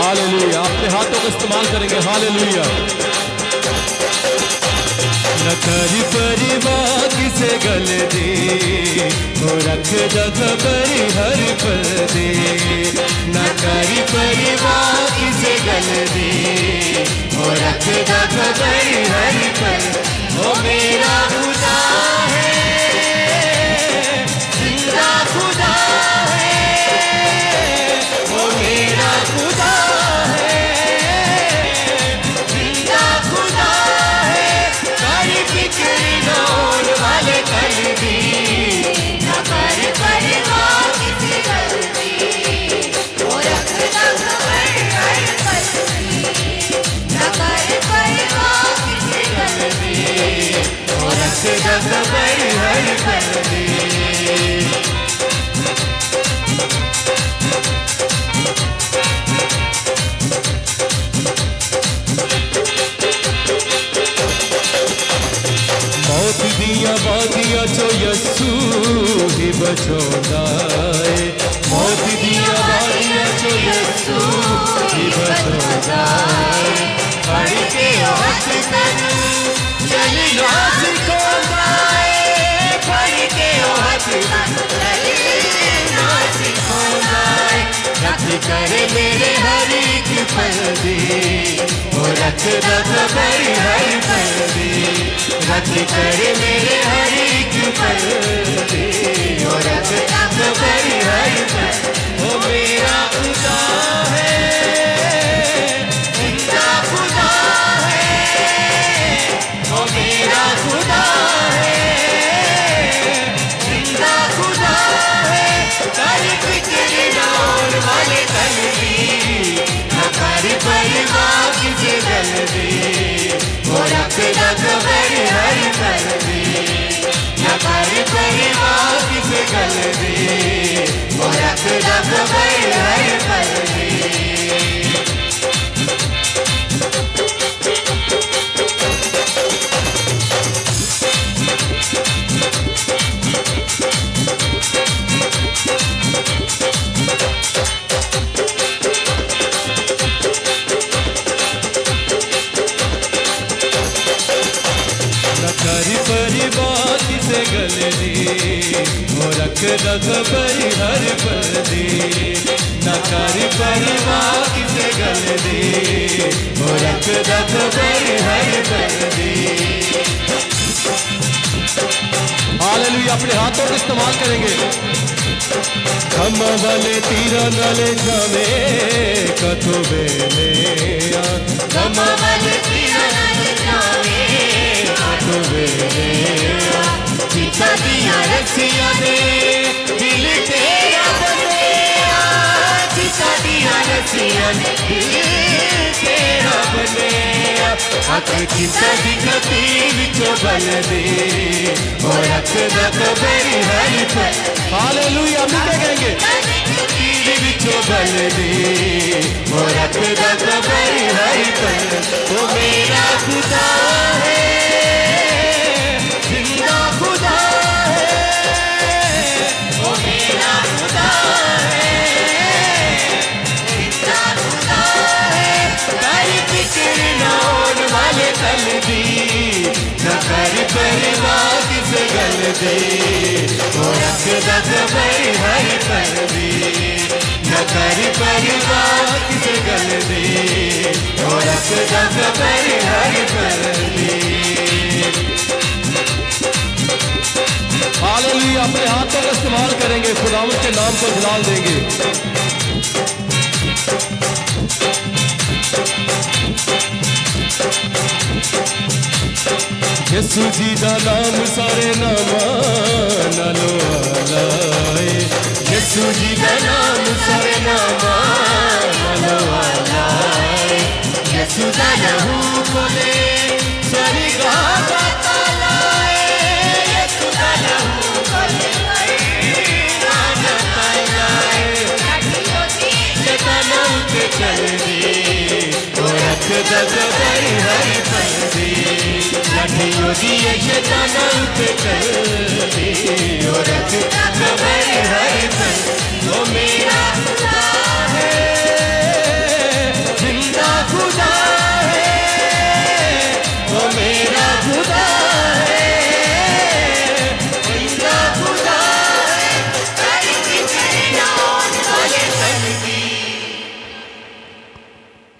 Hallelujah. अपने हाथों का इस्तेमाल करेंगे। हालेलुया। न करी परिवार किसे गल दे, वो रख खबरी हर पल दे। न करी परिवार किसे गल दे, वो रख खबरी हर पल। वो मेरा खुदा है, जिंदा खुदा है, वो मेरा खुदा है, जिंदा खुदा है। सारी फिक्र नौर वाले कल्बी, न कर परिवार किसी गलती, वो रखता खबर हर पल की। न कर परिवार किसी गलती, वो रखता खबर हर पल दे। मौत दिया बादिया चो यस्सू ही बचौंदा है। मौत दिया बादिया चो यस्सू ही बचौंदा है। फड़ के हथ तनु चलना सिखौंदा है। फड़ के हथ तनु चलना सिखौंदा है। रख कर मेरे हर एक पल दे, वो रखदा खबर हर पल दे। रख कर मेरे हर एक पल दे, वो रखदा खबर हर पल। वो मेरा खुदा है, जिंदा खुदा है, वो मेरा खुदा है, जिंदा खुदा है। सारी फिक्र नौर वाले कल्बी, न कर परिवार किसे गल दे, वो रखदा खबर हर पल दे। न कर परिवार किसे गल दे, वो रखदा खबर हर पल दे। न करी परिवार किसे गल दे, वो रखदा खबर हर पल दे। न करी परिवार किसे गल दे, वो रखदा खबर हर पल दे। हालेलुया। अपने हाथों का इस्तेमाल करेंगे। खम्मा वाले तीरा नाले जावे कथो बेले, खम्मा वाले तीरा नाले जावे कथो बेले। चिता दिया रसिया ने दिल तेरा बने, चिता दिया रसिया ने दिल तेरा बने। अख चिता दी खती विचों बल दे, वो रखदा खबर हर पल। हालेलुया। मिलके कहेंगे। विचों बल दे, वो रखदा खबर हर पल। वो मेरा खुदा है, जिंदा खुदा है, वो मेरा खुदा है, जिंदा खुदा है। सारी फिक्र नौर वाले कल्बी, न कर परिवार किसे गल दे, वो रखदा खबर हर पल दे। न कर परिवार किसे गल दे, वो रखदा खबर हर पल दे। हालेलुया। अपने हाथों का इस्तेमाल करेंगे। खुदावंद के नाम को जलाल देंगे। यीशु जी दा नाम सारे नामां नालों आला है। यीशु जी दा नाम सारे नामां नालों आला है। यीशु दा लहू खोले सारी गाह दा ताला है। यीशु दा लहू खोले सारी गाह दा ताला है। शैतान उते चल दे, वो रखदा खबर हर पल दे। लाठियों दी शैतान उते चल